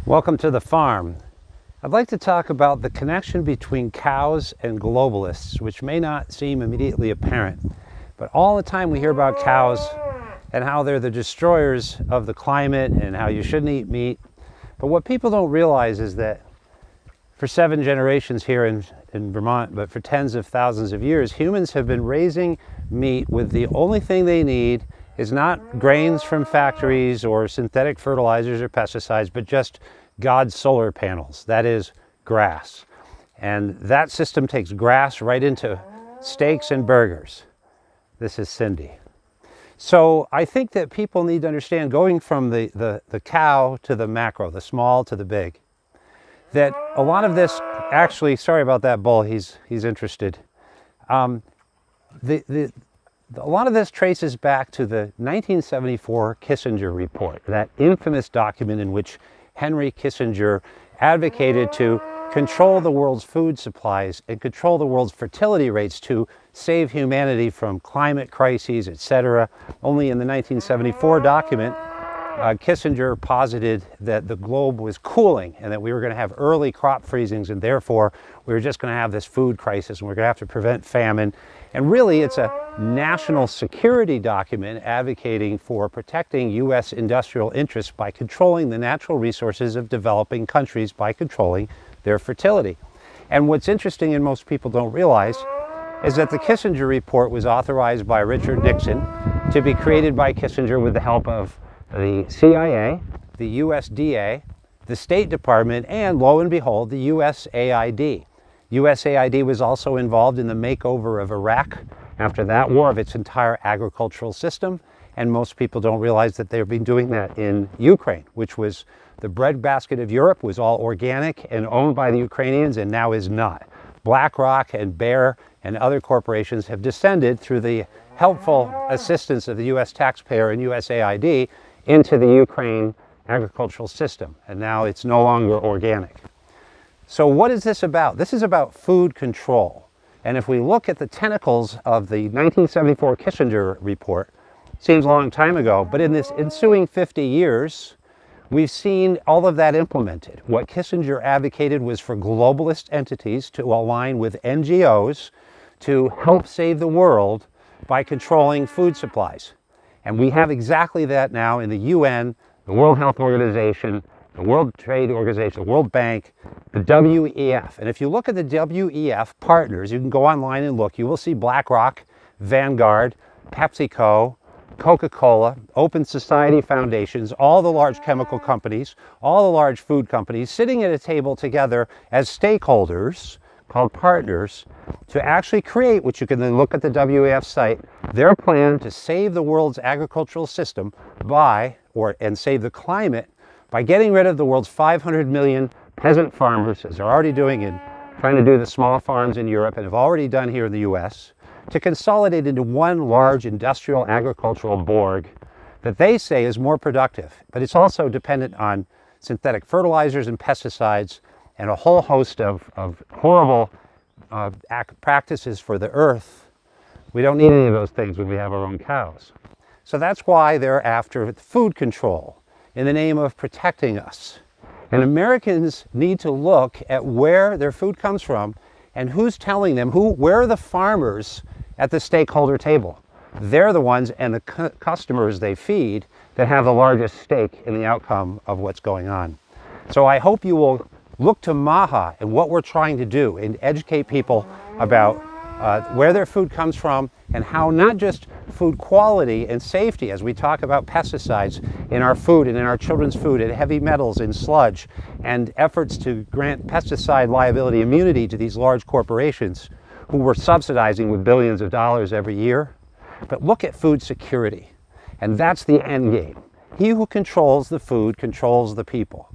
Welcome to the farm. I'd like to talk about the connection between cows and globalists, which may not seem immediately apparent. But all the time we hear about cows and how they're the destroyers of the climate and how you shouldn't eat meat. But what people don't realize is that for 7 generations here in Vermont, but for tens of thousands of years, humans have been raising meat with the only thing they need is not grains from factories or synthetic fertilizers or pesticides, but just God's solar panels, that is grass. And that system takes grass right into steaks and burgers. This is Cindy. So I think that people need to understand, going from the cow to the macro, the small to the big, that a lot of this, actually, sorry about that bull, he's interested. A lot of this traces back to the 1974 Kissinger report, that infamous document in which Henry Kissinger advocated to control the world's food supplies and control the world's fertility rates to save humanity from climate crises, etc. Only in the 1974 document, Kissinger posited that the globe was cooling and that we were going to have early crop freezings, and therefore we were just going to have this food crisis and we're going to have to prevent famine. And really, it's a national security document advocating for protecting U.S. industrial interests by controlling the natural resources of developing countries by controlling their fertility. And what's interesting, and most people don't realize, is that the Kissinger report was authorized by Richard Nixon to be created by Kissinger with the help of the CIA, the USDA, the State Department, and lo and behold, the USAID. USAID was also involved in the makeover of Iraq after that war of its entire agricultural system, and most people don't realize that they've been doing that in Ukraine, which was the breadbasket of Europe, was all organic and owned by the Ukrainians, and now is not. BlackRock and Bayer and other corporations have descended through the helpful assistance of the US taxpayer and USAID into the Ukraine agricultural system, and now it's no longer organic. So what is this about? This is about food control. And if we look at the tentacles of the 1974 Kissinger report, seems a long time ago, but in this ensuing 50 years, we've seen all of that implemented. What Kissinger advocated was for globalist entities to align with NGOs to help save the world by controlling food supplies. And we have exactly that now in the UN, the World Health Organization, the World Trade Organization, the World Bank, the WEF. And if you look at the WEF partners, you can go online and look, you will see BlackRock, Vanguard, PepsiCo, Coca-Cola, Open Society Foundations, all the large chemical companies, all the large food companies sitting at a table together as stakeholders called partners to actually create, which you can then look at the WEF site, their plan to save the world's agricultural system and save the climate by getting rid of the world's 500 million peasant farmers, as they're already doing in trying to do the small farms in Europe and have already done here in the US, to consolidate into one large industrial agricultural Borg that they say is more productive. But it's also dependent on synthetic fertilizers and pesticides and a whole host of horrible practices for the earth. We don't need any of those things when we have our own cows. So that's why they're after food control in the name of protecting us. And Americans need to look at where their food comes from and who's telling them, where are the farmers at the stakeholder table. They're the ones and the customers they feed that have the largest stake in the outcome of what's going on. So I hope you will look to MAHA and what we're trying to do and educate people about where their food comes from and how not just food quality and safety, as we talk about pesticides in our food and in our children's food and heavy metals in sludge and efforts to grant pesticide liability immunity to these large corporations who we're subsidizing with billions of dollars every year. But look at food security, and that's the end game. He who controls the food controls the people.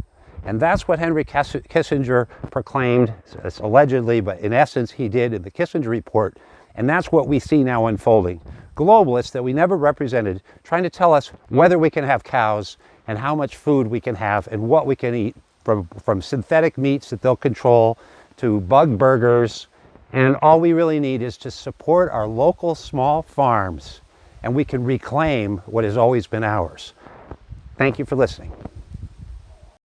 And that's what Henry Kissinger proclaimed, allegedly, but in essence he did in the Kissinger report. And that's what we see now unfolding. Globalists that we never represented trying to tell us whether we can have cows and how much food we can have and what we can eat, from synthetic meats that they'll control to bug burgers. And all we really need is to support our local small farms, and we can reclaim what has always been ours. Thank you for listening.